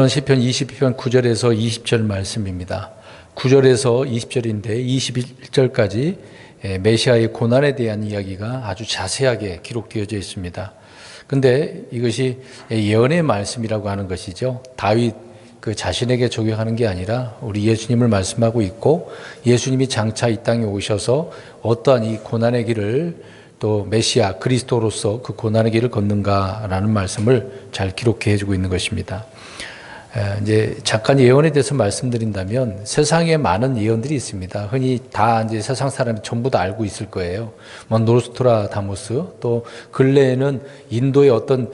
시편 22편 9절에서 20절 말씀입니다. 9절에서 20절인데 21절까지 메시아의 고난에 대한 이야기가 아주 자세하게 기록되어져 있습니다. 근데 이것이 예언의 말씀이라고 하는 것이죠. 다윗 그 자신에게 적용하는 게 아니라 우리 예수님을 말씀하고 있고, 예수님이 장차 이 땅에 오셔서 어떠한 이 고난의 길을 또 메시아 그리스도로서 그 고난의 길을 걷는가라는 말씀을 잘 기록해 주고 있는 것입니다. 이제 잠깐 예언에 대해서 말씀드린다면, 세상에 많은 예언들이 있습니다. 흔히 다 이제 세상 사람이 전부 다 알고 있을 거예요. 뭐 노스트라다무스, 또 근래에는 인도에 어떤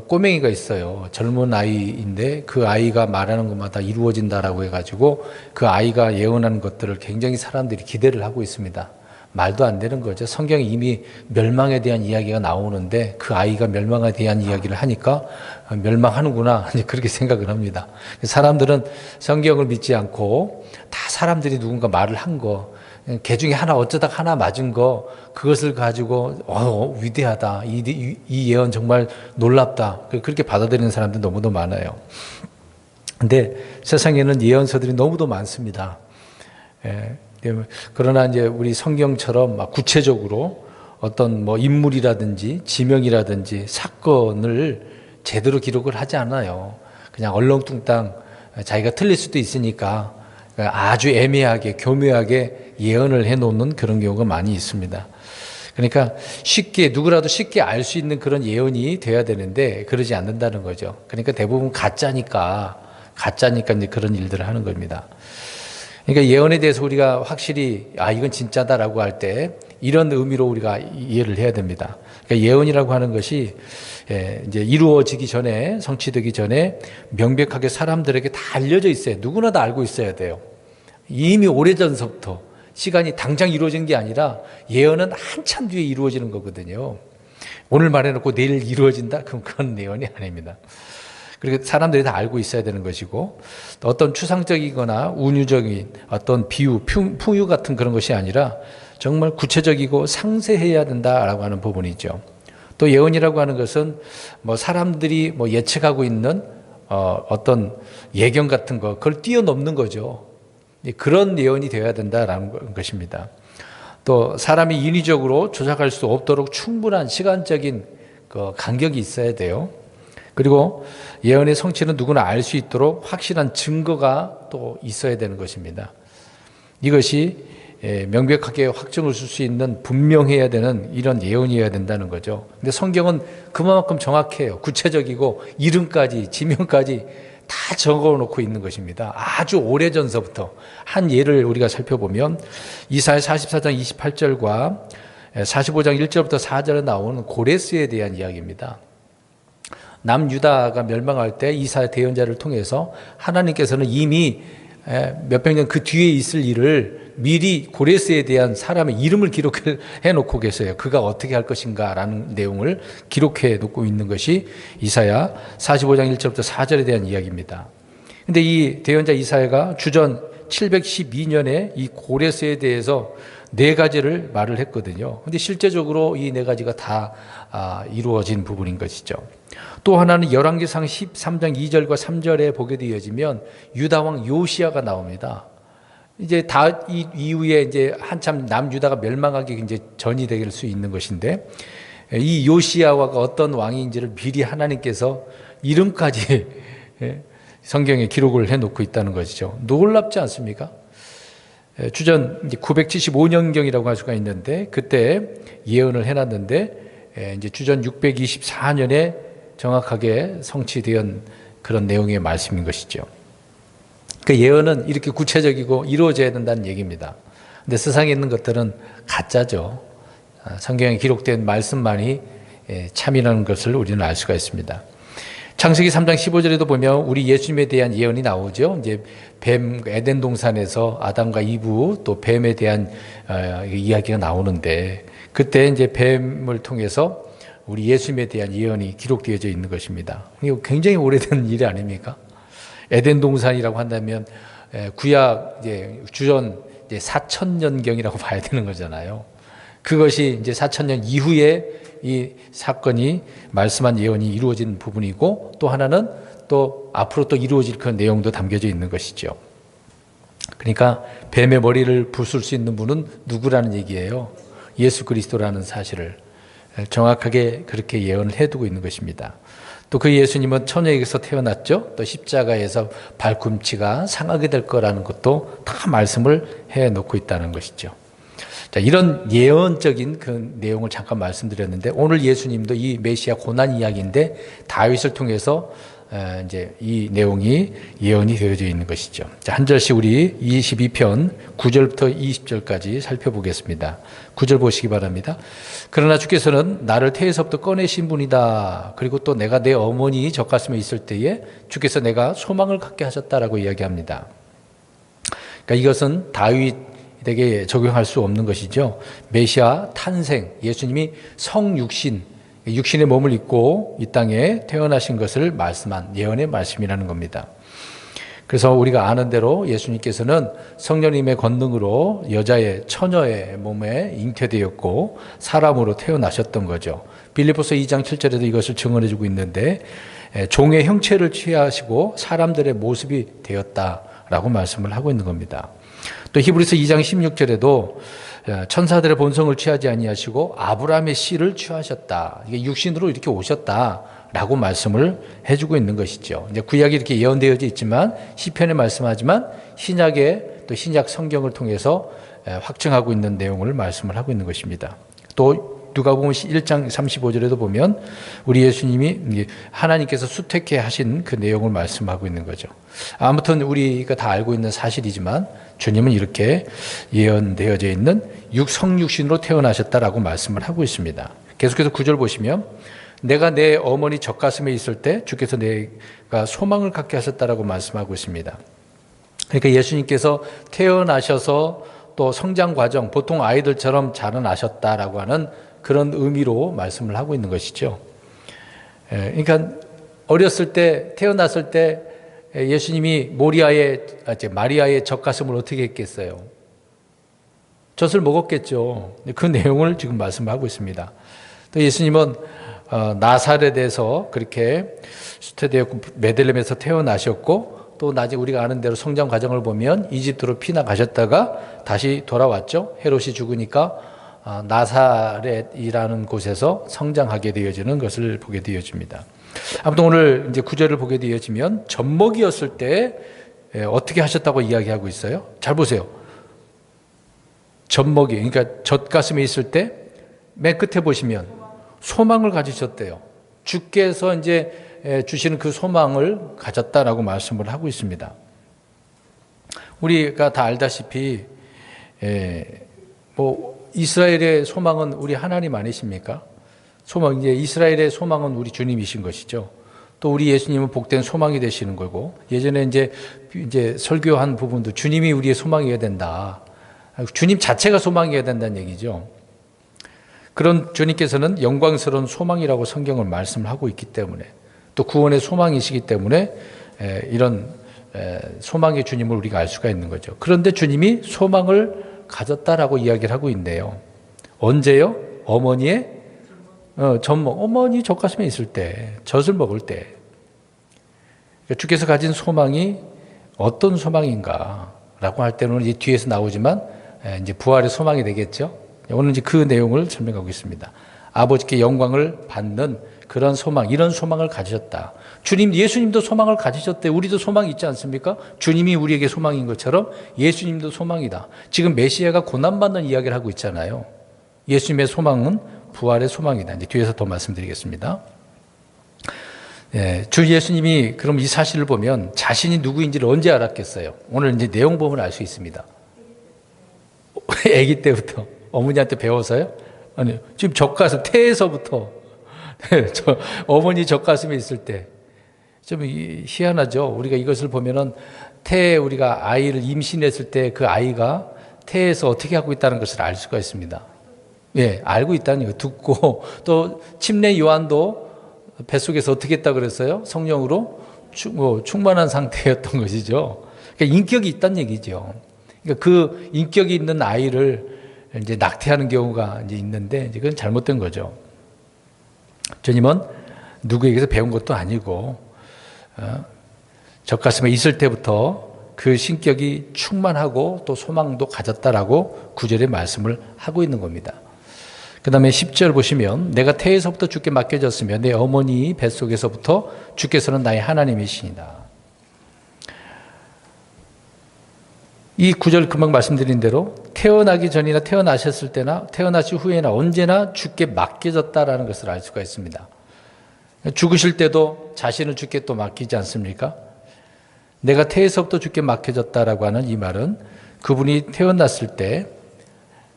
꼬맹이가 있어요. 젊은 아이인데 그 아이가 말하는 것마다 이루어진다라고 해가지고 그 아이가 예언하는 것들을 굉장히 사람들이 기대를 하고 있습니다. 말도 안 되는 거죠. 성경에 이미 멸망에 대한 이야기가 나오는데 그 아이가 멸망에 대한 이야기를 하니까 멸망하는구나, 그렇게 생각을 합니다. 사람들은 성경을 믿지 않고 다 사람들이 누군가 말을 한 거, 개 중에 하나 어쩌다 하나 맞은 거, 그것을 가지고 위대하다, 이 예언 정말 놀랍다, 그렇게 받아들이는 사람들 너무도 많아요. 근데 세상에는 예언서들이 너무도 많습니다. 그러나 이제 우리 성경처럼 막 구체적으로 어떤 뭐 인물이라든지 지명이라든지 사건을 제대로 기록을 하지 않아요. 그냥 얼렁뚱땅 자기가 틀릴 수도 있으니까 아주 애매하게 교묘하게 예언을 해놓는 그런 경우가 많이 있습니다. 그러니까 누구라도 쉽게 알 수 있는 그런 예언이 돼야 되는데 그러지 않는다는 거죠. 그러니까 대부분 가짜니까 이제 그런 일들을 하는 겁니다. 그러니까 예언에 대해서 우리가 확실히 이건 진짜다라고 할 때 이런 의미로 우리가 이해를 해야 됩니다. 그러니까 예언이라고 하는 것이 이제 이루어지기 전에, 성취되기 전에 명백하게 사람들에게 다 알려져 있어요. 누구나 다 알고 있어야 돼요. 이미 오래전서부터, 시간이 당장 이루어진 게 아니라 예언은 한참 뒤에 이루어지는 거거든요. 오늘 말해놓고 내일 이루어진다? 그럼 그건 예언이 아닙니다. 그리고 사람들이 다 알고 있어야 되는 것이고, 어떤 추상적이거나 운유적인 어떤 비유, 풍유 같은 그런 것이 아니라 정말 구체적이고 상세해야 된다라고 하는 부분이죠. 또 예언이라고 하는 것은 뭐 사람들이 뭐 예측하고 있는 어떤 예견 같은 거, 그걸 뛰어넘는 거죠. 그런 예언이 되어야 된다라는 것입니다. 또 사람이 인위적으로 조작할 수 없도록 충분한 시간적인 그 간격이 있어야 돼요. 그리고 예언의 성취는 누구나 알 수 있도록 확실한 증거가 또 있어야 되는 것입니다. 이것이 명백하게 확정을 줄 수 있는, 분명해야 되는 이런 예언이어야 된다는 거죠. 근데 성경은 그만큼 정확해요. 구체적이고 이름까지 지명까지 다 적어놓고 있는 것입니다. 아주 오래전서부터. 한 예를 우리가 살펴보면 이사야 44장 28절과 45장 1절부터 4절에 나오는 고레스에 대한 이야기입니다. 남유다가 멸망할 때 이사야 대언자를 통해서 하나님께서는 이미 몇백 년 그 뒤에 있을 일을 미리 고레스에 대한 사람의 이름을 기록해 놓고 계세요. 그가 어떻게 할 것인가 라는 내용을 기록해 놓고 있는 것이 이사야 45장 1절부터 4절에 대한 이야기입니다. 근데 이 대언자 이사야가 주전 712년에 이 고레스에 대해서 4가지를 말을 했거든요. 근데 실제적으로 이 4가지가 다 이루어진 부분인 것이죠. 또 하나는 열왕기상 13장 2절과 3절에 보게 되어지면 유다왕 요시야가 나옵니다. 이제 이 이후에 이제 한참 남유다가 멸망하기 이제 전이 될 수 있는 것인데, 이 요시야가 어떤 왕인지를 미리 하나님께서 이름까지 성경에 기록을 해놓고 있다는 것이죠. 놀랍지 않습니까? 주전 975년경이라고 할 수가 있는데, 그때 예언을 해놨는데 이제 주전 624년에 정확하게 성취된 그런 내용의 말씀인 것이죠. 그 예언은 이렇게 구체적이고 이루어져야 된다는 얘기입니다. 근데 세상에 있는 것들은 가짜죠. 성경에 기록된 말씀만이 참이라는 것을 우리는 알 수가 있습니다. 창세기 3장 15절에도 보면 우리 예수님에 대한 예언이 나오죠. 이제 뱀, 에덴 동산에서 아담과 이브, 또 뱀에 대한 이야기가 나오는데, 그때 이제 뱀을 통해서 우리 예수님에 대한 예언이 기록되어져 있는 것입니다. 이거 굉장히 오래된 일이 아닙니까? 에덴 동산이라고 한다면 구약 주전 4,000년경이라고 봐야 되는 거잖아요. 그것이 이제 4,000년 이후에 이 사건이 말씀한 예언이 이루어진 부분이고, 또 하나는 또 앞으로 또 이루어질 그런 내용도 담겨져 있는 것이죠. 그러니까 뱀의 머리를 부술 수 있는 분은 누구라는 얘기예요? 예수 그리스도라는 사실을 정확하게 그렇게 예언을 해두고 있는 것입니다. 또 그 예수님은 처녀에게서 태어났죠. 또 십자가에서 발꿈치가 상하게 될 거라는 것도 다 말씀을 해놓고 있다는 것이죠. 자, 이런 예언적인 그 내용을 잠깐 말씀드렸는데 오늘 예수님도 이 메시아 고난 이야기인데 다윗을 통해서 이제 이 내용이 예언이 되어져 있는 것이죠. 자, 한 절씩 우리 22편 9절부터 20절까지 살펴보겠습니다. 9절 보시기 바랍니다. 그러나 주께서는 나를 태에서부터 꺼내신 분이다. 그리고 또 내가 내 어머니 젖가슴에 있을 때에 주께서 내가 소망을 갖게 하셨다라고 이야기합니다. 그러니까 이것은 다윗에게 적용할 수 없는 것이죠. 메시아 탄생, 예수님이 성육신, 육신의 몸을 입고 이 땅에 태어나신 것을 말씀한 예언의 말씀이라는 겁니다. 그래서 우리가 아는 대로 예수님께서는 성령님의 권능으로 여자의 처녀의 몸에 잉태되었고 사람으로 태어나셨던 거죠. 빌립보서 2장 7절에도 이것을 증언해 주고 있는데 종의 형체를 취하시고 사람들의 모습이 되었다라고 말씀을 하고 있는 겁니다. 또 히브리서 2장 16절에도 천사들의 본성을 취하지 아니하시고 아브라함의 씨를 취하셨다. 이게 육신으로 이렇게 오셨다라고 말씀을 해주고 있는 것이죠. 이제 구약이 이렇게 예언되어져 있지만 시편에 말씀하지만 신약에 또 신약 성경을 통해서 확증하고 있는 내용을 말씀을 하고 있는 것입니다. 또 누가복음 1장 35절에도 보면 우리 예수님이 하나님께서 수택해 하신 그 내용을 말씀하고 있는 거죠. 아무튼 우리가 다 알고 있는 사실이지만 주님은 이렇게 예언되어져 있는 성육신으로 태어나셨다라고 말씀을 하고 있습니다. 계속해서 9절 보시면 내가 내 어머니 젖가슴에 있을 때 주께서 내가 소망을 갖게 하셨다라고 말씀하고 있습니다. 그러니까 예수님께서 태어나셔서 또 성장 과정, 보통 아이들처럼 자라나셨다라고 하는 그런 의미로 말씀을 하고 있는 것이죠. 그러니까 어렸을 때, 태어났을 때 예수님이 마리아의 젖가슴을 어떻게 했겠어요? 젖을 먹었겠죠. 그 내용을 지금 말씀하고 있습니다. 또 예수님은 나사렛에서 그렇게 수태되었고 베들레헴에서 태어나셨고 또 나중에 우리가 아는 대로 성장 과정을 보면 이집트로 피나 가셨다가 다시 돌아왔죠. 헤롯이 죽으니까 나사렛이라는 곳에서 성장하게 되어지는 것을 보게 되어집니다. 아무튼 오늘 이제 구절을 보게 되어지면 젖먹이었을 때 어떻게 하셨다고 이야기하고 있어요? 잘 보세요. 젖먹이, 그러니까 젖가슴에 있을 때 맨 끝에 보시면 소망을 가지셨대요. 주께서 이제 주시는 그 소망을 가졌다라고 말씀을 하고 있습니다. 우리가 다 알다시피 이스라엘의 소망은 우리 하나님 아니십니까? 이제 이스라엘의 소망은 우리 주님이신 것이죠. 또 우리 예수님은 복된 소망이 되시는 거고, 예전에 이제 설교한 부분도 주님이 우리의 소망이어야 된다. 주님 자체가 소망이어야 된다는 얘기죠. 그런 주님께서는 영광스러운 소망이라고 성경을 말씀을 하고 있기 때문에, 또 구원의 소망이시기 때문에 이런 소망의 주님을 우리가 알 수가 있는 거죠. 그런데 주님이 소망을 가졌다라고 이야기를 하고 있네요. 언제요? 어머니 젖가슴에 있을 때, 젖을 먹을 때. 그러니까 주께서 가진 소망이 어떤 소망인가라고 할 때는 이제 뒤에서 나오지만 이제 부활의 소망이 되겠죠. 오늘 이제 그 내용을 설명하고 있습니다. 아버지께 영광을 받는 그런 소망, 이런 소망을 가지셨다. 예수님도 소망을 가지셨대. 우리도 소망이 있지 않습니까? 주님이 우리에게 소망인 것처럼 예수님도 소망이다. 지금 메시아가 고난받는 이야기를 하고 있잖아요. 예수님의 소망은 부활의 소망이다. 이제 뒤에서 더 말씀드리겠습니다. 주 예수님이 그럼 이 사실을 보면 자신이 누구인지를 언제 알았겠어요? 오늘 이제 내용 보면 알 수 있습니다. 아기 때부터 어머니한테 배워서요? 아니, 지금 태에서부터 어머니 젖가슴에 있을 때 좀 희한하죠. 우리가 이것을 보면은 태에 우리가 아이를 임신했을 때 그 아이가 태에서 어떻게 하고 있다는 것을 알 수가 있습니다. 예, 알고 있다는 거 듣고, 또 침례 요한도 뱃속에서 어떻게 했다 그랬어요? 성령으로 충만한 상태였던 것이죠. 그러니까 인격이 있다는 얘기죠. 그러니까 그 인격이 있는 아이를 이제 낙태하는 경우가 이제 있는데, 이제 그건 잘못된 거죠. 주님은 누구에게서 배운 것도 아니고, 젖가슴에 있을 때부터 그 신격이 충만하고 또 소망도 가졌다라고 구절에 말씀을 하고 있는 겁니다. 그 다음에 10절 보시면 내가 태에서부터 주께 맡겨졌으며 내 어머니 뱃속에서부터 주께서는 나의 하나님이시니라. 이 구절 금방 말씀드린 대로 태어나기 전이나 태어나셨을 때나 태어나신 후에나 언제나 주께 맡겨졌다라는 것을 알 수가 있습니다. 죽으실 때도 자신을 주께 또 맡기지 않습니까? 내가 태에서부터 주께 맡겨졌다라고 하는 이 말은 그분이 태어났을 때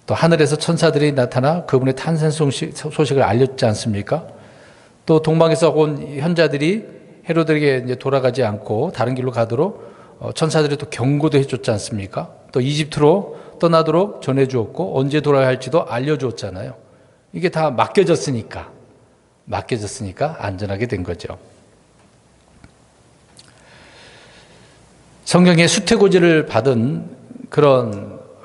또 하늘에서 천사들이 나타나 그분의 탄생 소식을 알렸지 않습니까? 또 동방에서 온 현자들이 헤로드에게 이제 돌아가지 않고 다른 길로 가도록 천사들이 또 경고도 해줬지 않습니까? 또 이집트로 떠나도록 전해주었고 언제 돌아야 할지도 알려주었잖아요. 이게 다 맡겨졌으니까 안전하게 된 거죠. 성경에 수태고지를 받은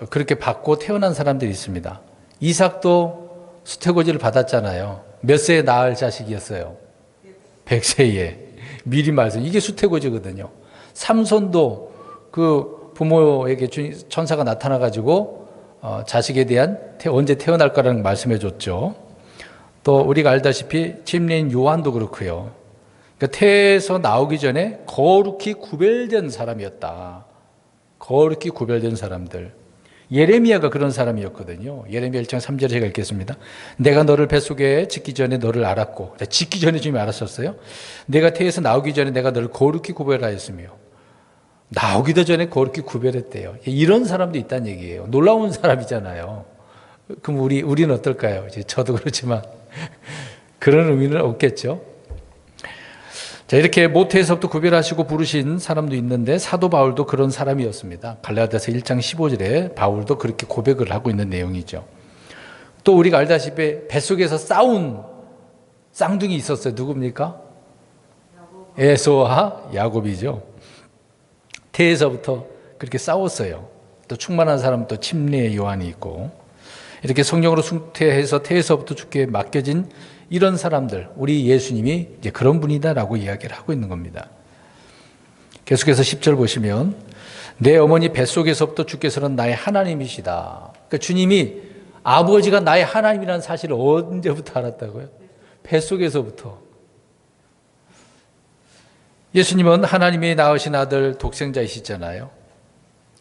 그렇게 받고 태어난 사람들이 있습니다. 이삭도 수태고지를 받았잖아요. 몇 세에 낳을 자식이었어요? 100세에. 미리 말씀. 이게 수태고지거든요. 삼손도 그 부모에게 천사가 나타나가지고 자식에 대한 언제 태어날 거라는 말씀해 줬죠. 또 우리가 알다시피 침례인 요한도 그렇고요. 그러니까 태에서 나오기 전에 거룩히 구별된 사람이었다. 거룩히 구별된 사람들. 예레미야가 그런 사람이었거든요. 예레미야 1장 3절에 제가 읽겠습니다. 내가 너를 뱃속에 짓기 전에 너를 알았고, 짓기 전에 주님이 알았었어요. 내가 태에서 나오기 전에 내가 너를 거룩히 구별하였으며 나오기도 전에 거룩히 구별했대요. 이런 사람도 있다는 얘기예요. 놀라운 사람이잖아요. 그럼 우리는 어떨까요? 이제 저도 그렇지만 그런 의미는 없겠죠. 자, 이렇게 모태에서부터 구별하시고 부르신 사람도 있는데 사도 바울도 그런 사람이었습니다. 갈라디아서 1장 15절에 바울도 그렇게 고백을 하고 있는 내용이죠. 또 우리가 알다시피 뱃속에서 싸운 쌍둥이 있었어요. 누굽니까? 에서와 야곱이죠. 태에서부터 그렇게 싸웠어요. 또 충만한 사람은 또 침례의 요한이 있고 이렇게 성령으로 숭태해서 태에서부터 주께 맡겨진 이런 사람들, 우리 예수님이 이제 그런 분이다라고 이야기를 하고 있는 겁니다. 계속해서 10절 보시면 내 어머니 뱃속에서부터 주께서는 나의 하나님이시다. 그러니까 주님이 아버지가 나의 하나님이라는 사실을 언제부터 알았다고요? 뱃속에서부터. 예수님은 하나님이 낳으신 아들 독생자이시잖아요.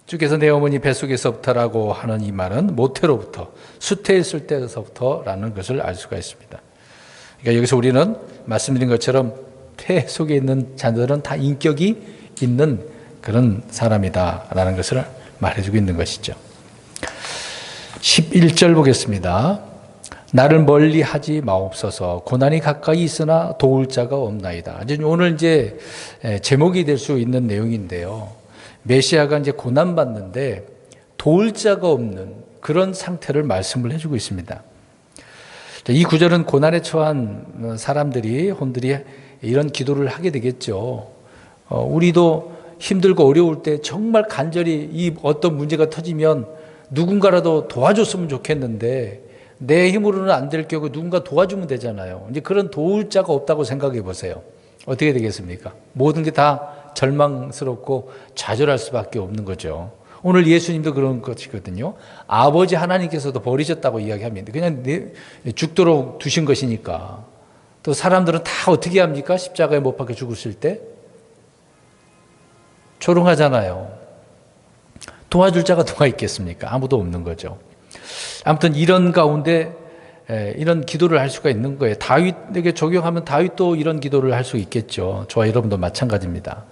주께서 내 어머니 뱃속에서부터라고 하는 이 말은 모태로부터, 수태했을 때서부터라는 것을 알 수가 있습니다. 그러니까 여기서 우리는 말씀드린 것처럼 태 속에 있는 자들은 다 인격이 있는 그런 사람이다라는 것을 말해주고 있는 것이죠. 11절 보겠습니다. 나를 멀리 하지 마옵소서. 고난이 가까이 있으나 도울 자가 없나이다. 오늘 이제 제목이 될 수 있는 내용인데요. 메시아가 이제 고난받는데 도울 자가 없는 그런 상태를 말씀을 해주고 있습니다. 이 구절은 고난에 처한 사람들이, 혼들이 이런 기도를 하게 되겠죠. 우리도 힘들고 어려울 때 정말 간절히 이 어떤 문제가 터지면 누군가라도 도와줬으면 좋겠는데 내 힘으로는 안 될 경우 누군가 도와주면 되잖아요. 이제 그런 도울 자가 없다고 생각해 보세요. 어떻게 되겠습니까? 모든 게 다 절망스럽고 좌절할 수밖에 없는 거죠. 오늘 예수님도 그런 것이거든요. 아버지 하나님께서도 버리셨다고 이야기합니다. 그냥 죽도록 두신 것이니까. 또 사람들은 다 어떻게 합니까? 십자가에 못 박혀 죽으실 때 조롱하잖아요. 도와줄 자가 누가 있겠습니까? 아무도 없는 거죠. 아무튼 이런 가운데 이런 기도를 할 수가 있는 거예요. 다윗에게 적용하면 다윗도 이런 기도를 할 수 있겠죠. 저와 여러분도 마찬가지입니다.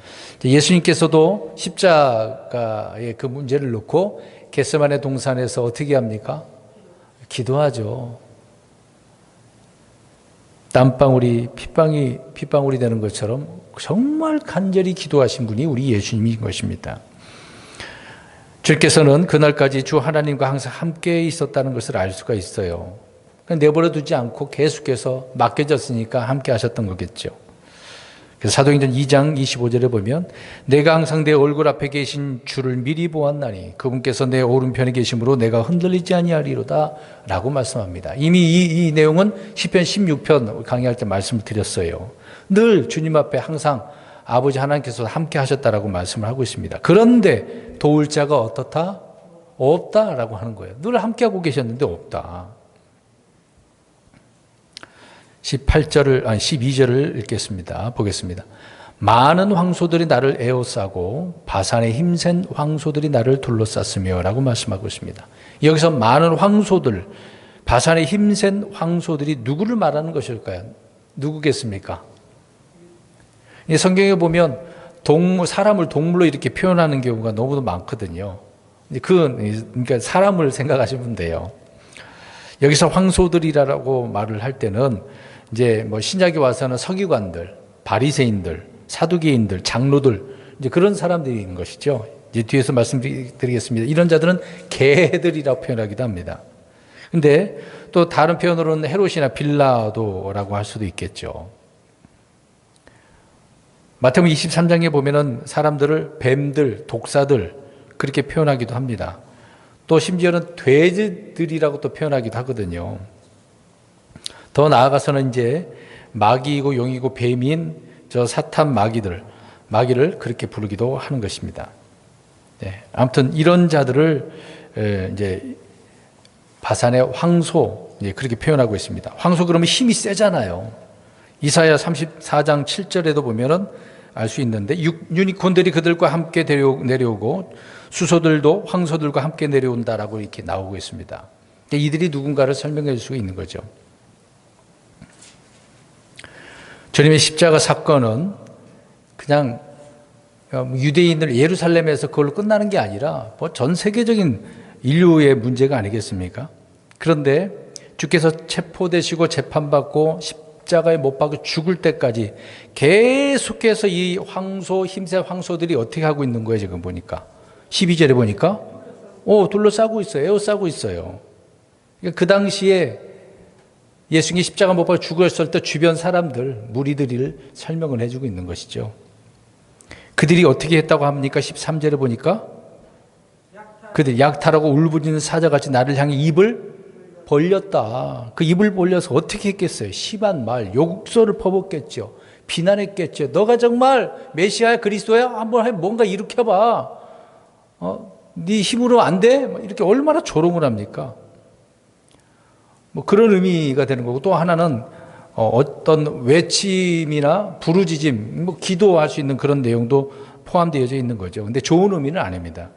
예수님께서도 십자가의 그 문제를 놓고 겟세마네 동산에서 어떻게 합니까? 기도하죠. 땀방울이 핏방울이 되는 것처럼 정말 간절히 기도하신 분이 우리 예수님인 것입니다. 주께서는 그날까지 주 하나님과 항상 함께 있었다는 것을 알 수가 있어요. 내버려 두지 않고 계속해서 맡겨졌으니까 함께 하셨던 거겠죠. 그래서 사도행전 2장 25절에 보면 내가 항상 내 얼굴 앞에 계신 주를 미리 보았나니 그분께서 내 오른편에 계심으로 내가 흔들리지 아니하리로다 라고 말씀합니다. 이미 이 내용은 시편 16편 강의할 때 말씀을 드렸어요. 늘 주님 앞에 항상 아버지 하나님께서 함께 하셨다라고 말씀을 하고 있습니다. 그런데 도울 자가 어떻다? 없다라고 하는 거예요. 늘 함께하고 계셨는데 없다. 12절을 읽겠습니다. 보겠습니다. 많은 황소들이 나를 에워싸고 바산의 힘센 황소들이 나를 둘러쌌으며 라고 말씀하고 있습니다. 여기서 많은 황소들, 바산의 힘센 황소들이 누구를 말하는 것일까요? 누구겠습니까? 성경에 보면 사람을 동물로 이렇게 표현하는 경우가 너무도 많거든요. 그러니까 사람을 생각하시면 돼요. 여기서 황소들이라고 말을 할 때는 이제 뭐 신약에 와서는 서기관들, 바리새인들, 사두개인들, 장로들 이제 그런 사람들이 있는 것이죠. 이제 뒤에서 말씀드리겠습니다. 이런 자들은 개들이라고 표현하기도 합니다. 근데 또 다른 표현으로는 헤롯이나 빌라도라고 할 수도 있겠죠. 마태복음 23장에 보면은 사람들을 뱀들, 독사들 그렇게 표현하기도 합니다. 또 심지어는 돼지들이라고 또 표현하기도 하거든요. 더 나아가서는 이제 마귀이고 용이고 뱀인 저 사탄 마귀를 그렇게 부르기도 하는 것입니다. 네, 아무튼 이런 자들을 이제 바산의 황소 그렇게 표현하고 있습니다. 황소 그러면 힘이 세잖아요. 이사야 34장 7절에도 보면은 알 수 있는데 유니콘들이 그들과 함께 내려오고 수소들도 황소들과 함께 내려온다라고 이렇게 나오고 있습니다. 이들이 누군가를 설명해 줄 수 있는 거죠. 주님의 십자가 사건은 그냥 유대인들 예루살렘에서 그걸로 끝나는 게 아니라 전 세계적인 인류의 문제가 아니겠습니까? 그런데 주께서 체포되시고 재판받고 십자가에 못 박혀 죽을 때까지 계속해서 이 힘센 황소들이 어떻게 하고 있는 거예요, 지금 보니까. 12절에 보니까 둘러싸고 있어요. 에워싸고 있어요. 그러니까 그 당시에 예수님이 십자가 못 박혀 죽었을 때 주변 사람들, 무리들을 설명을 해주고 있는 것이죠. 그들이 어떻게 했다고 합니까? 13절에 보니까 그들이 약탈하고 울부짖는 사자같이 나를 향해 입을 벌렸다. 그 입을 벌려서 어떻게 했겠어요? 심한 말, 욕설을 퍼붓겠죠. 비난했겠죠. 너가 정말 메시아야, 그리스도야? 한번 뭔가 일으켜봐. 네 힘으로 안 돼? 이렇게 얼마나 조롱을 합니까? 그런 의미가 되는 거고, 또 하나는 어떤 외침이나 부르짖음, 기도할 수 있는 그런 내용도 포함되어져 있는 거죠. 근데 좋은 의미는 아닙니다.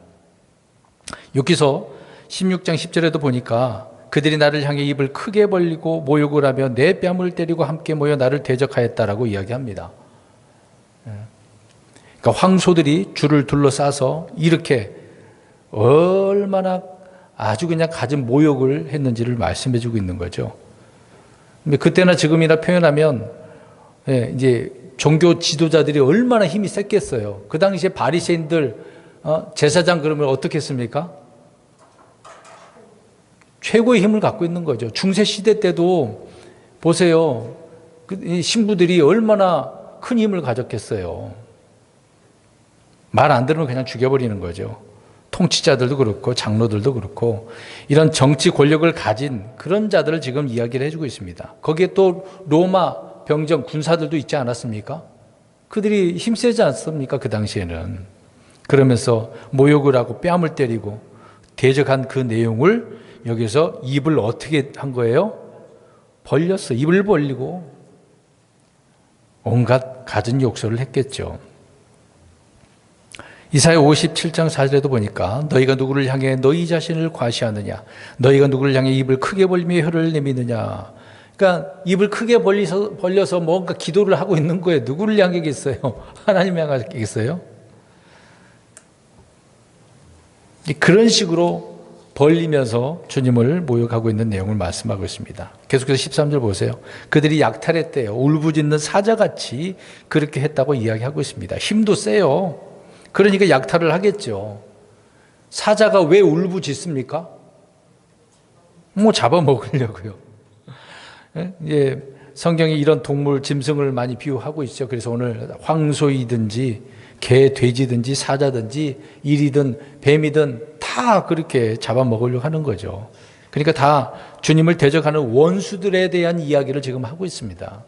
여기서 16장 10절에도 보니까 그들이 나를 향해 입을 크게 벌리고 모욕을 하며 내 뺨을 때리고 함께 모여 나를 대적하였다라고 이야기합니다. 그러니까 황소들이 주를 둘러싸서 이렇게 얼마나 아주 그냥 가진 모욕을 했는지를 말씀해 주고 있는 거죠. 근데 그때나 지금이나 표현하면 이제 종교 지도자들이 얼마나 힘이 셌겠어요. 그 당시에 바리새인들 제사장 그러면 어떻게 했습니까? 최고의 힘을 갖고 있는 거죠. 중세 시대 때도 보세요. 신부들이 얼마나 큰 힘을 가졌겠어요. 말 안 들으면 그냥 죽여버리는 거죠. 통치자들도 그렇고 장로들도 그렇고 이런 정치 권력을 가진 그런 자들을 지금 이야기를 해주고 있습니다. 거기에 또 로마 병정 군사들도 있지 않았습니까? 그들이 힘세지 않습니까? 그 당시에는. 그러면서 모욕을 하고 뺨을 때리고 대적한 그 내용을 여기서 입을 어떻게 한 거예요? 벌렸어. 입을 벌리고 온갖 갖은 욕설을 했겠죠. 이사야 57장 4절에도 보니까 너희가 누구를 향해 너희 자신을 과시하느냐, 너희가 누구를 향해 입을 크게 벌리며 혀를 내미느냐. 그러니까 입을 크게 벌려서 뭔가 기도를 하고 있는 거예요. 누구를 향하겠어요? 하나님 향하겠어요? 그런 식으로 벌리면서 주님을 모욕하고 있는 내용을 말씀하고 있습니다. 계속해서 13절 보세요. 그들이 약탈했대요. 울부짖는 사자같이 그렇게 했다고 이야기하고 있습니다. 힘도 세요. 그러니까 약탈을 하겠죠. 사자가 왜 울부짖습니까? 잡아먹으려고요. 예, 성경이 이런 동물, 짐승을 많이 비유하고 있죠. 그래서 오늘 황소이든지 개, 돼지든지 사자든지 일이든 뱀이든 다 그렇게 잡아먹으려고 하는 거죠. 그러니까 다 주님을 대적하는 원수들에 대한 이야기를 지금 하고 있습니다.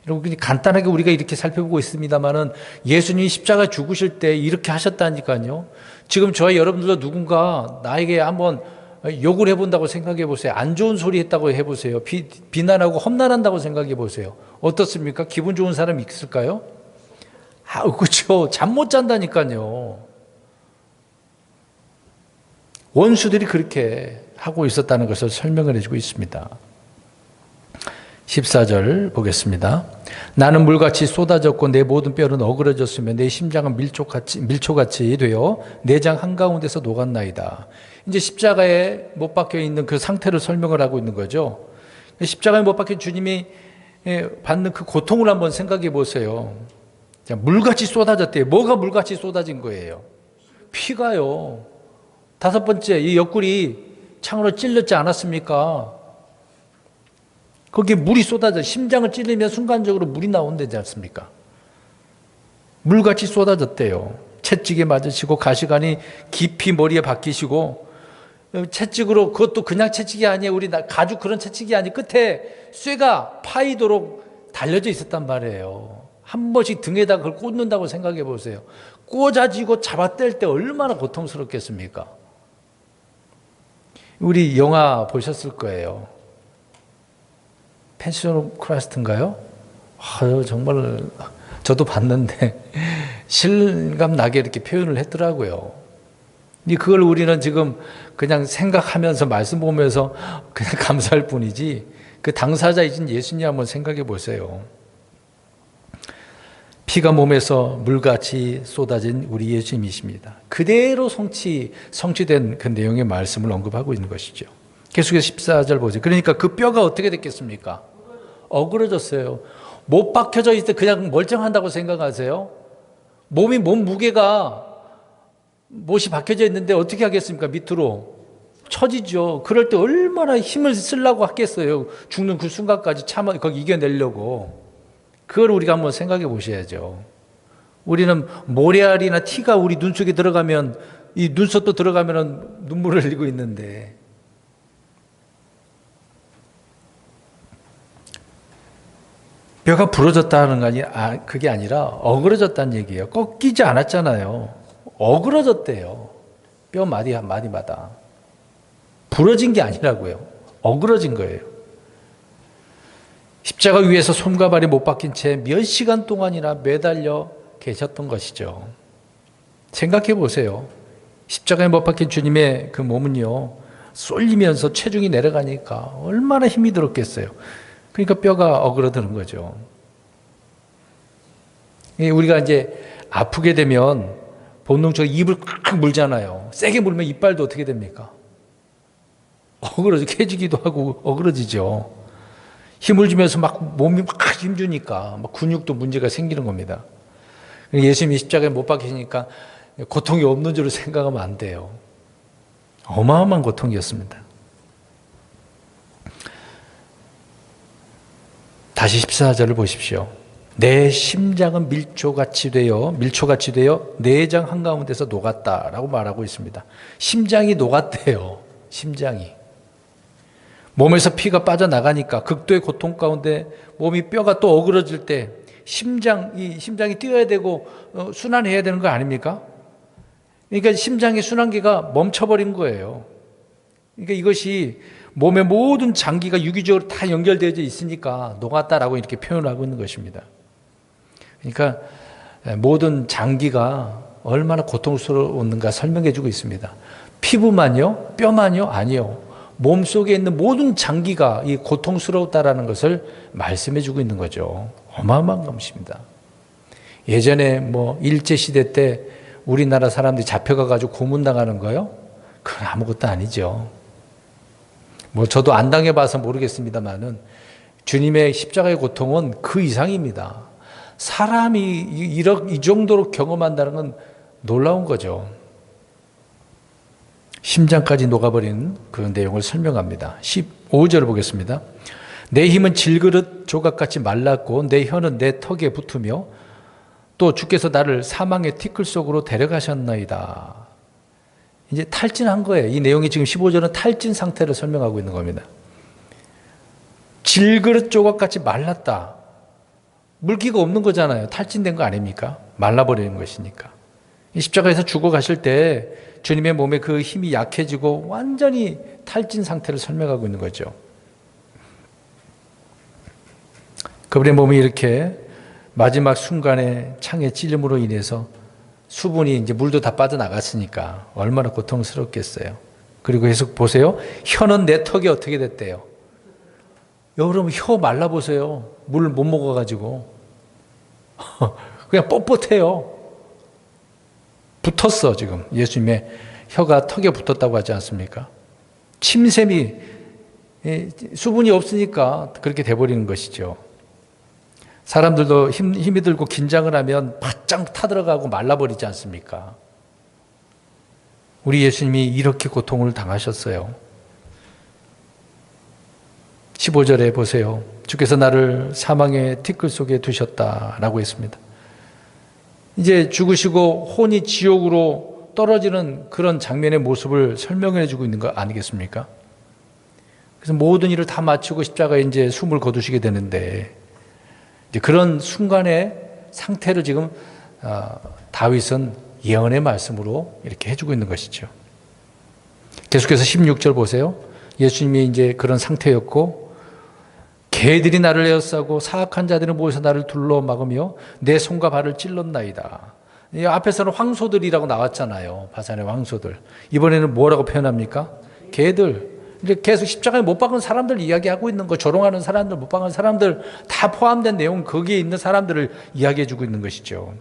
여러분, 간단하게 우리가 이렇게 살펴보고 있습니다만은 예수님이 십자가 죽으실 때 이렇게 하셨다니까요. 지금 저와 여러분들도 누군가 나에게 한번 욕을 해본다고 생각해 보세요. 안 좋은 소리 했다고 해보세요. 비난하고 험난한다고 생각해 보세요. 어떻습니까? 기분 좋은 사람이 있을까요? 그렇죠. 잠 못 잔다니까요. 원수들이 그렇게 하고 있었다는 것을 설명을 해주고 있습니다. 14절 보겠습니다. 나는 물같이 쏟아졌고 내 모든 뼈는 어그러졌으며 내 심장은 밀초같이 되어 내장 한가운데서 녹았나이다. 이제 십자가에 못 박혀 있는 그 상태를 설명을 하고 있는 거죠. 십자가에 못 박힌 주님이 받는 그 고통을 한번 생각해 보세요. 물같이 쏟아졌대요. 뭐가 물같이 쏟아진 거예요? 피가요. 5번째, 이 옆구리 창으로 찔렸지 않았습니까? 거기에 물이 쏟아져, 심장을 찔리면 순간적으로 물이 나온다지 않습니까? 물같이 쏟아졌대요. 채찍에 맞으시고 가시관이 깊이 머리에 박히시고, 채찍으로, 그것도 그냥 채찍이 아니에요. 우리 가죽 그런 채찍이 아니에요. 끝에 쇠가 파이도록 달려져 있었단 말이에요. 한 번씩 등에다 그걸 꽂는다고 생각해 보세요. 꽂아지고 잡아뗄 때 얼마나 고통스럽겠습니까? 우리 영화 보셨을 거예요. 패션 오브 크라이스트인가요? 정말 저도 봤는데 실감 나게 이렇게 표현을 했더라고요. 그걸 우리는 지금 그냥 생각하면서 말씀 보면서 그냥 감사할 뿐이지, 그 당사자이신 예수님 한번 생각해 보세요. 피가 몸에서 물같이 쏟아진 우리 예수님이십니다. 그대로 성취된 그 내용의 말씀을 언급하고 있는 것이죠. 계속해서 14절 보세요. 그러니까 그 뼈가 어떻게 됐겠습니까? 어그러졌어요. 못 박혀져 있을 때 그냥 멀쩡한다고 생각하세요? 몸 무게가 못이 박혀져 있는데 어떻게 하겠습니까? 밑으로 처지죠. 그럴 때 얼마나 힘을 쓰려고 하겠어요. 죽는 그 순간까지 거기 이겨내려고. 그걸 우리가 한번 생각해 보셔야죠. 우리는 모래알이나 티가 우리 눈 속에 들어가면, 이 눈썹도 들어가면 눈물을 흘리고 있는데, 뼈가 부러졌다는 거 그게 아니라 어그러졌다는 얘기예요. 꺾이지 않았잖아요. 어그러졌대요. 뼈 마디마다. 부러진 게 아니라고요. 어그러진 거예요. 십자가 위에서 손과 발이 못 박힌 채 몇 시간 동안이나 매달려 계셨던 것이죠. 생각해 보세요. 십자가에 못 박힌 주님의 그 몸은요, 쏠리면서 체중이 내려가니까 얼마나 힘이 들었겠어요. 그러니까 뼈가 어그러드는 거죠. 우리가 이제 아프게 되면 본능적으로 입을 꽉 물잖아요. 세게 물면 이빨도 어떻게 됩니까? 깨지기도 하고 어그러지죠. 힘을 주면서 막 몸이 막 힘주니까 막 근육도 문제가 생기는 겁니다. 예수님이 십자가에 못 박히시니까 고통이 없는 줄 생각하면 안 돼요. 어마어마한 고통이었습니다. 다시 14절을 보십시오. 내 심장은 밀초같이 되어 내장 한가운데서 녹았다라고 말하고 있습니다. 심장이 녹았대요. 심장이. 몸에서 피가 빠져나가니까 극도의 고통 가운데 몸이 뼈가 또 어그러질 때 심장이 뛰어야 되고 순환해야 되는 거 아닙니까? 그러니까 심장의 순환기가 멈춰버린 거예요. 그러니까 이것이 몸의 모든 장기가 유기적으로 다 연결되어 있으니까 녹았다라고 이렇게 표현하고 있는 것입니다. 그러니까 모든 장기가 얼마나 고통스러웠는가 설명해 주고 있습니다. 피부만요? 뼈만요? 아니요. 몸속에 있는 모든 장기가 이 고통스러웠다라는 것을 말씀해 주고 있는 거죠. 어마어마한 것입니다. 예전에 일제시대 때 우리나라 사람들이 잡혀가가지고 고문당하는 거요? 그건 아무것도 아니죠. 저도 안 당해봐서 모르겠습니다만은 주님의 십자가의 고통은 그 이상입니다. 사람이 이 정도로 경험한다는 건 놀라운 거죠. 심장까지 녹아버린 그 내용을 설명합니다. 15절을 보겠습니다. 내 힘은 질그릇 조각같이 말랐고 내 혀는 내 턱에 붙으며 또 주께서 나를 사망의 티끌 속으로 데려가셨나이다. 이제 탈진한 거예요. 이 내용이 지금 15절은 탈진 상태를 설명하고 있는 겁니다. 질그릇 조각같이 말랐다. 물기가 없는 거잖아요. 탈진된 거 아닙니까? 말라버리는 것이니까. 이 십자가에서 죽어가실 때 주님의 몸에 그 힘이 약해지고 완전히 탈진 상태를 설명하고 있는 거죠. 그분의 몸이 이렇게 마지막 순간에 창에 찔림으로 인해서 수분이 이제 물도 다 빠져나갔으니까 얼마나 고통스럽겠어요. 그리고 계속 보세요. 혀는 내 턱이 어떻게 됐대요? 여러분 혀 말라보세요. 물 못 먹어가지고. 그냥 뻣뻣해요. 붙었어 지금. 예수님의 혀가 턱에 붙었다고 하지 않습니까? 침샘이 수분이 없으니까 그렇게 돼버리는 것이죠. 사람들도 힘이 들고 긴장을 하면 바짝 타들어가고 말라버리지 않습니까? 우리 예수님이 이렇게 고통을 당하셨어요. 15절에 보세요. 주께서 나를 사망의 티끌 속에 두셨다라고 했습니다. 이제 죽으시고 혼이 지옥으로 떨어지는 그런 장면의 모습을 설명해 주고 있는 거 아니겠습니까? 그래서 모든 일을 다 마치고 십자가에 이제 숨을 거두시게 되는데 이제 그런 순간의 상태를 지금 다윗은 예언의 말씀으로 이렇게 해주고 있는 것이죠. 계속해서 16절 보세요. 예수님이 이제 그런 상태였고 개들이 나를 에워싸고 사악한 자들이 모여서 나를 둘러 막으며 내 손과 발을 찔렀나이다. 이 앞에서는 황소들이라고 나왔잖아요. 바산의 황소들. 이번에는 뭐라고 표현합니까? 개들. 이제 계속 십자가에 못 박은 사람들 이야기하고 있는 거, 조롱하는 사람들, 못 박은 사람들 다 포함된 내용, 거기에 있는 사람들을 이야기해주고 있는 것이죠.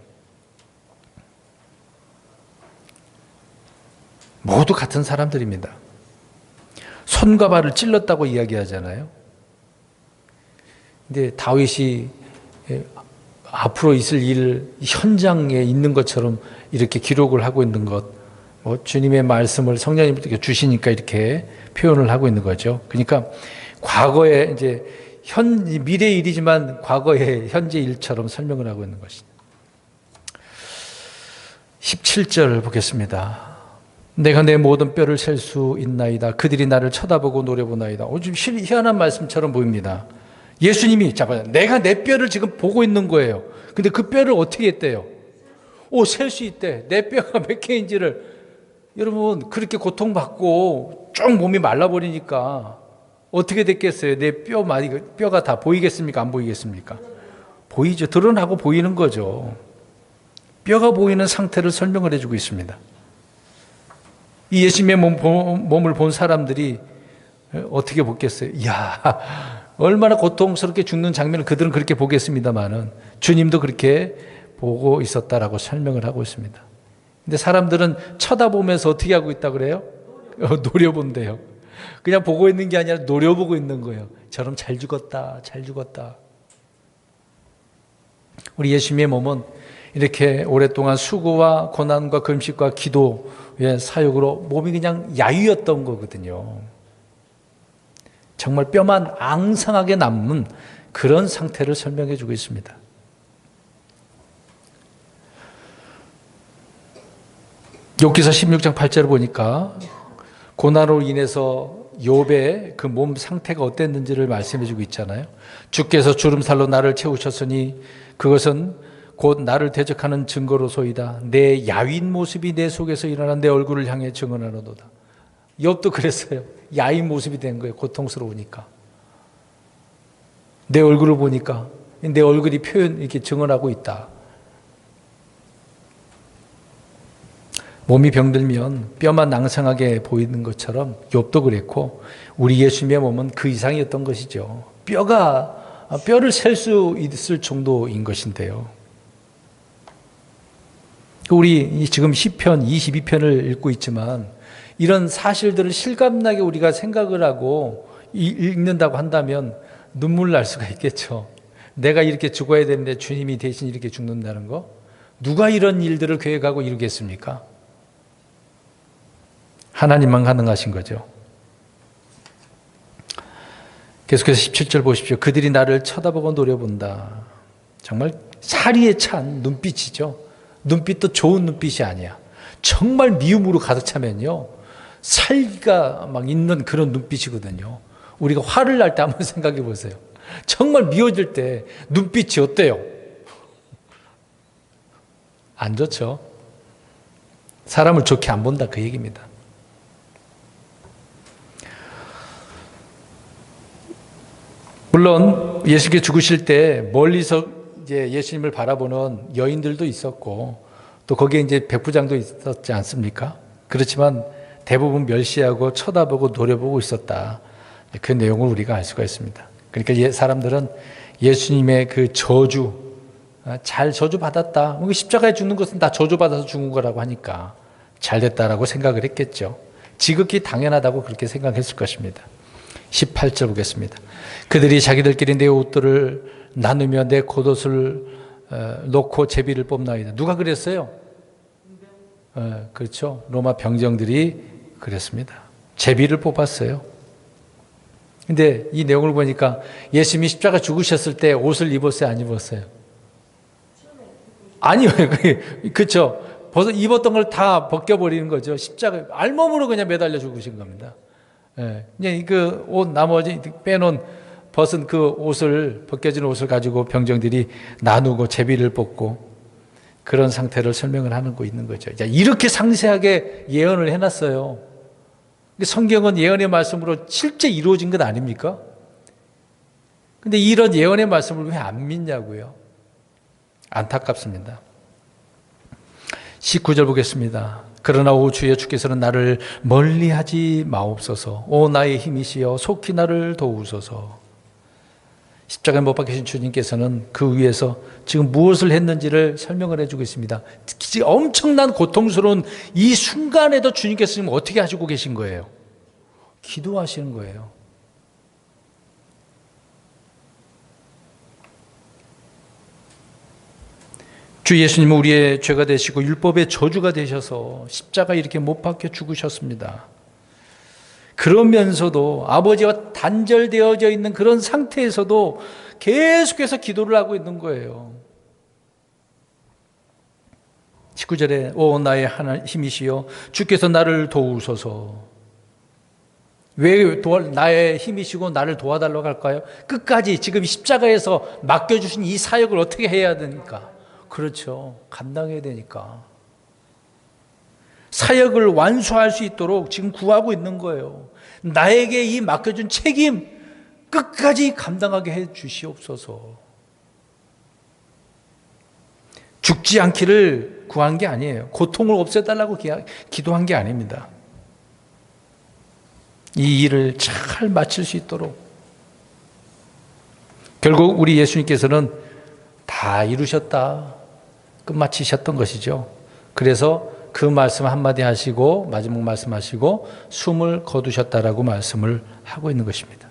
모두 같은 사람들입니다. 손과 발을 찔렀다고 이야기하잖아요. 근데 다윗이 앞으로 있을 일 현장에 있는 것처럼 이렇게 기록을 하고 있는 것, 주님의 말씀을 성령님께 주시니까 이렇게 표현을 하고 있는 거죠. 그러니까 과거에 이제 미래의 일이지만 과거의 현재 일처럼 설명을 하고 있는 것이죠. 17절 보겠습니다. 내가 내 모든 뼈를 셀 수 있나이다. 그들이 나를 쳐다보고 노려보나이다. 좀 희한한 말씀처럼 보입니다. 예수님이 내가 내 뼈를 지금 보고 있는 거예요. 근데 그 뼈를 어떻게 했대요? 셀 수 있대. 내 뼈가 몇 개인지를. 여러분 그렇게 고통받고 쭉 몸이 말라버리니까 어떻게 됐겠어요? 내 뼈가 다 보이겠습니까? 안 보이겠습니까? 보이죠. 드러나고 보이는 거죠. 뼈가 보이는 상태를 설명을 해주고 있습니다. 이 예수님의 몸을 본 사람들이 어떻게 보겠어요? 이야, 얼마나 고통스럽게 죽는 장면을 그들은 그렇게 보겠습니다만은 주님도 그렇게 보고 있었다라고 설명을 하고 있습니다. 근데 사람들은 쳐다보면서 어떻게 하고 있다 그래요? 노려본대요. 그냥 보고 있는 게 아니라 노려보고 있는 거예요. 저럼 잘 죽었다, 잘 죽었다. 우리 예수님의 몸은 이렇게 오랫동안 수고와 고난과 금식과 기도의 사역으로 몸이 그냥 야유였던 거거든요. 정말 뼈만 앙상하게 남는 그런 상태를 설명해 주고 있습니다. 욥기서 16장 8절을 보니까 고난으로 인해서 욥의 그 몸 상태가 어땠는지를 말씀해 주고 있잖아요. 주께서 주름살로 나를 채우셨으니 그것은 곧 나를 대적하는 증거로소이다. 내 야윈 모습이 내 속에서 일어나 내 얼굴을 향해 증언하노도다. 욥도 그랬어요. 야윈 모습이 된 거예요. 고통스러우니까. 내 얼굴을 보니까 내 얼굴이 이렇게 증언하고 있다. 몸이 병들면 뼈만 낭상하게 보이는 것처럼 욥도 그랬고 우리 예수님의 몸은 그 이상이었던 것이죠. 뼈를 셀 수 있을 정도인 것인데요. 우리 지금 시편 22편을 읽고 있지만 이런 사실들을 실감나게 우리가 생각을 하고 읽는다고 한다면 눈물 날 수가 있겠죠. 내가 이렇게 죽어야 되는데 주님이 대신 이렇게 죽는다는 거? 누가 이런 일들을 계획하고 이루겠습니까? 하나님만 가능하신 거죠. 계속해서 17절 보십시오. 그들이 나를 쳐다보고 노려본다. 정말 사리에 찬 눈빛이죠. 눈빛도 좋은 눈빛이 아니야. 정말 미움으로 가득 차면요, 살기가 막 있는 그런 눈빛이거든요. 우리가 화를 날 때 한번 생각해 보세요. 정말 미워질 때 눈빛이 어때요? 안 좋죠. 사람을 좋게 안 본다 그 얘기입니다. 물론 예수님께 죽으실 때 멀리서 이제 예수님을 바라보는 여인들도 있었고 또 거기에 이제 백부장도 있었지 않습니까? 그렇지만 대부분 멸시하고 쳐다보고 노려보고 있었다. 그 내용을 우리가 알 수가 있습니다. 그러니까 사람들은 예수님의 그 저주, 잘 저주받았다. 십자가에 죽는 것은 다 저주받아서 죽은 거라고 하니까 잘 됐다라고 생각을 했겠죠. 지극히 당연하다고 그렇게 생각했을 것입니다. 18절 보겠습니다. 그들이 자기들끼리 내 옷들을 나누며 내 겉옷을 놓고 제비를 뽑나이다. 누가 그랬어요? 그렇죠. 로마 병정들이 그랬습니다. 제비를 뽑았어요. 근데 이 내용을 보니까 예수님이 십자가 죽으셨을 때 옷을 입었어요? 안 입었어요? 아니요. 그렇죠. 벌써 입었던 걸 다 벗겨버리는 거죠. 십자가 알몸으로 그냥 매달려 죽으신 겁니다. 그냥 그 옷 나머지 빼놓은 벗은 그 옷을 벗겨진 옷을 가지고 병정들이 나누고 제비를 뽑고 그런 상태를 설명을 하는 거 있는 거죠. 이렇게 상세하게 예언을 해놨어요. 성경은 예언의 말씀으로 실제 이루어진 것 아닙니까? 근데 이런 예언의 말씀을 왜 안 믿냐고요? 안타깝습니다. 19절 보겠습니다. 그러나 오 주여 주께서는 나를 멀리하지 마옵소서. 오 나의 힘이시여 속히 나를 도우소서. 십자가에 못 박히신 주님께서는 그 위에서 지금 무엇을 했는지를 설명을 해주고 있습니다. 엄청난 고통스러운 이 순간에도 주님께서 지금 어떻게 하시고 계신 거예요? 기도하시는 거예요. 주 예수님은 우리의 죄가 되시고 율법의 저주가 되셔서 십자가 이렇게 못 박혀 죽으셨습니다. 그러면서도 아버지와 단절되어져 있는 그런 상태에서도 계속해서 기도를 하고 있는 거예요. 19절에 오 나의 힘이시여 주께서 나를 도우소서. 왜 나의 힘이시고 나를 도와달라고 할까요? 끝까지 지금 십자가에서 맡겨주신 이 사역을 어떻게 해야 되니까? 그렇죠. 감당해야 되니까. 사역을 완수할 수 있도록 지금 구하고 있는 거예요. 나에게 이 맡겨준 책임 끝까지 감당하게 해 주시옵소서. 죽지 않기를 구한 게 아니에요. 고통을 없애달라고 기도한 게 아닙니다. 이 일을 잘 마칠 수 있도록. 결국 우리 예수님께서는 다 이루셨다. 끝마치셨던 것이죠. 그래서 그 말씀 한마디 하시고 마지막 말씀하시고 숨을 거두셨다라고 말씀을 하고 있는 것입니다.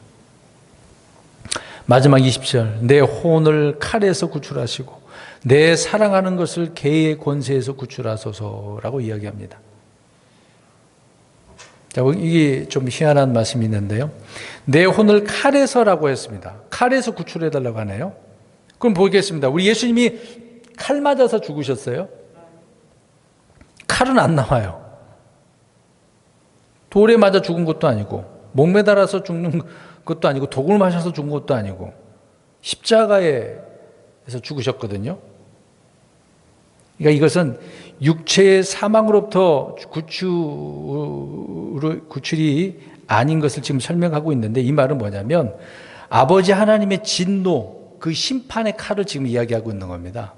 마지막 20절 내 혼을 칼에서 구출하시고 내 사랑하는 것을 개의 권세에서 구출하소서라고 이야기합니다. 자, 이게 좀 희한한 말씀이 있는데요. 내 혼을 칼에서라고 했습니다. 칼에서 구출해달라고 하네요. 그럼 보겠습니다. 우리 예수님이 칼 맞아서 죽으셨어요? 칼은 안 나와요. 돌에 맞아 죽은 것도 아니고 목매달아서 죽는 것도 아니고 독을 마셔서 죽은 것도 아니고 십자가에서 죽으셨거든요. 그러니까 이것은 육체의 사망으로부터 구출이 아닌 것을 지금 설명하고 있는데 이 말은 뭐냐면 아버지 하나님의 진노, 그 심판의 칼을 지금 이야기하고 있는 겁니다.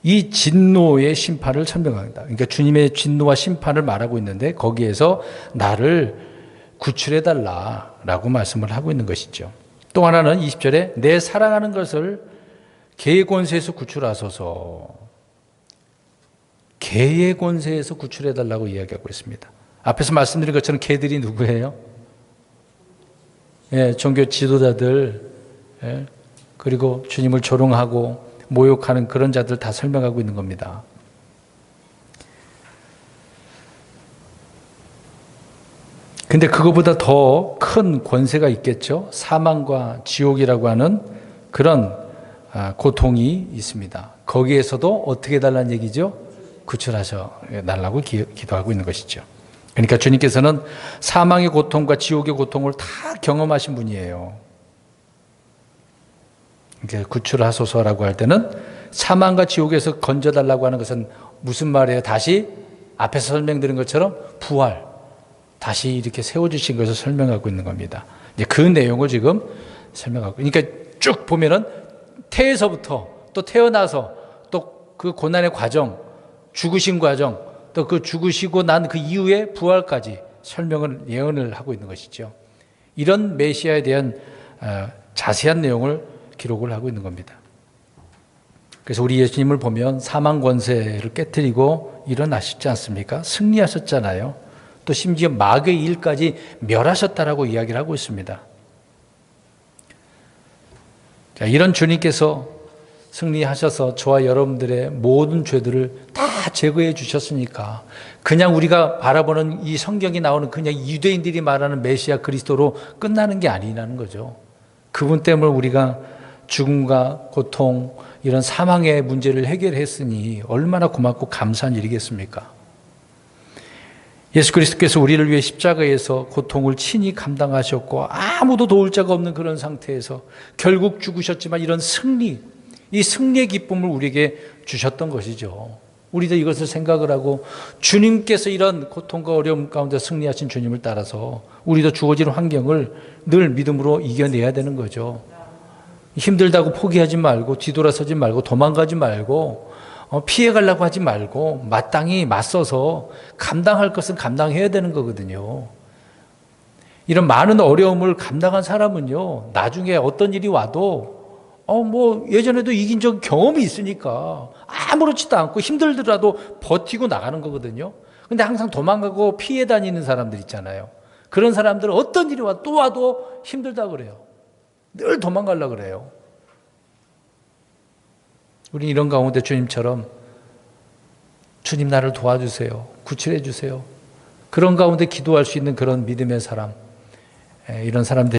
이 진노의 심판을 설명합니다. 그러니까 주님의 진노와 심판을 말하고 있는데 거기에서 나를 구출해달라라고 말씀을 하고 있는 것이죠. 또 하나는 20절에 내 사랑하는 것을 개의 권세에서 구출하소서. 개의 권세에서 구출해달라고 이야기하고 있습니다. 앞에서 말씀드린 것처럼 개들이 누구예요? 종교 지도자들, 그리고 주님을 조롱하고 모욕하는 그런 자들 다 설명하고 있는 겁니다. 근데 그거보다 더 큰 권세가 있겠죠. 사망과 지옥이라고 하는 그런 고통이 있습니다. 거기에서도 어떻게 해달라는 얘기죠? 구출하셔 달라고 기도하고 있는 것이죠. 그러니까 주님께서는 사망의 고통과 지옥의 고통을 다 경험하신 분이에요. 이렇게 구출하소서라고 할 때는 사망과 지옥에서 건져달라고 하는 것은 무슨 말이에요? 다시 앞에서 설명드린 것처럼 부활, 다시 이렇게 세워주신 것을 설명하고 있는 겁니다. 이제 그 내용을 지금 설명하고, 그러니까 쭉 보면은 태에서부터 또 태어나서 또 그 고난의 과정, 죽으신 과정, 또 그 죽으시고 난 그 이후의 부활까지 설명을 예언을 하고 있는 것이죠. 이런 메시아에 대한 자세한 내용을 기록을 하고 있는 겁니다. 그래서 우리 예수님을 보면 사망 권세를 깨뜨리고 일어나셨지 않습니까? 승리하셨잖아요. 또 심지어 마귀의 일까지 멸하셨다라고 이야기를 하고 있습니다. 자, 이런 주님께서 승리하셔서 저와 여러분들의 모든 죄들을 다 제거해 주셨으니까 그냥 우리가 바라보는 이 성경이 나오는 그냥 유대인들이 말하는 메시아 그리스도로 끝나는 게 아니라는 거죠. 그분 때문에 우리가 죽음과 고통, 이런 사망의 문제를 해결했으니 얼마나 고맙고 감사한 일이겠습니까? 예수 그리스도께서 우리를 위해 십자가에서 고통을 친히 감당하셨고 아무도 도울 자가 없는 그런 상태에서 결국 죽으셨지만 이런 승리, 이 승리의 기쁨을 우리에게 주셨던 것이죠. 우리도 이것을 생각을 하고 주님께서 이런 고통과 어려움 가운데 승리하신 주님을 따라서 우리도 주어진 환경을 늘 믿음으로 이겨내야 되는 거죠. 힘들다고 포기하지 말고 뒤돌아서지 말고 도망가지 말고 피해가려고 하지 말고 마땅히 맞서서 감당할 것은 감당해야 되는 거거든요. 이런 많은 어려움을 감당한 사람은요, 나중에 어떤 일이 와도 예전에도 이긴 적 경험이 있으니까 아무렇지도 않고 힘들더라도 버티고 나가는 거거든요. 근데 항상 도망가고 피해 다니는 사람들 있잖아요. 그런 사람들은 어떤 일이 와도 또 와도 힘들다 그래요. 늘 도망가려고 그래요. 우리 이런 가운데 주님처럼 주님 나를 도와주세요. 구출해 주세요. 그런 가운데 기도할 수 있는 그런 믿음의 사람, 이런 사람들